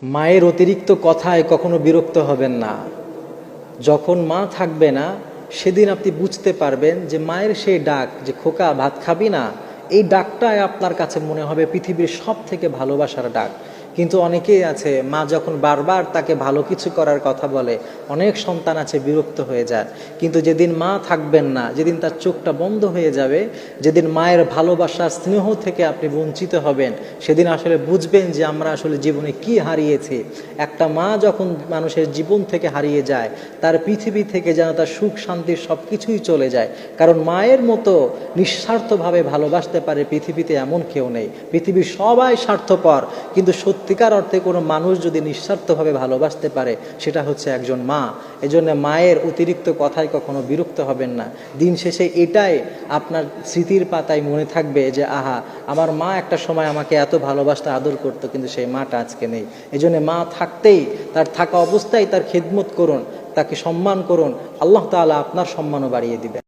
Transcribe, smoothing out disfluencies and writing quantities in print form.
মায়ের অতিরিক্ত কথায় কখনো বিরক্ত হবেন না। যখন মা থাকবে না সেদিন আপনি বুঝতে পারবেন যে মায়ের সেই ডাক, যে খোকা ভাত খাবি না, এই ডাকটাই আপনার কাছে মনে হবে পৃথিবীর সব থেকে ভালোবাসার ডাক। কিন্তু অনেকেই আছে মা যখন বারবার তাকে ভালো কিছু করার কথা বলে, অনেক সন্তান আছে বিরক্ত হয়ে যায়। কিন্তু যেদিন মা থাকবেন না, যেদিন তার চোখটা বন্ধ হয়ে যাবে, যেদিন মায়ের ভালোবাসা স্নেহ থেকে আপনি বঞ্চিত হবেন, সেদিন আসলে বুঝবেন যে আমরা আসলে জীবনে কি হারিয়েছি। একটা মা যখন মানুষের জীবন থেকে হারিয়ে যায়, তার পৃথিবী থেকে যেন তার সুখ শান্তির সব কিছুই চলে যায়। কারণ মায়ের মতো নিঃস্বার্থভাবে ভালোবাসতে পারে পৃথিবীতে এমন কেউ নেই। পৃথিবীর সবাই স্বার্থপর, কিন্তু সত্যিকার অর্থে কোনো মানুষ যদি নিঃস্বার্থভাবে ভালোবাসতে পারে, সেটা হচ্ছে একজন মা। এজন্য মায়ের অতিরিক্ত কথায় কখনো বিরক্ত হবেন না। দিন শেষে এটাই আপনার স্মৃতির পাতায় মনে থাকবে যে আহা, আমার মা একটা সময় আমাকে এত ভালোবাসতে আদর করতো, কিন্তু সেই মাটা আজকে নেই। এজন্য মা থাকতেই, তার থাকা অবস্থায় তার খেদমত করুন, তাকে সম্মান করুন। আল্লাহ তাআলা আপনার সম্মানও বাড়িয়ে দিবেন।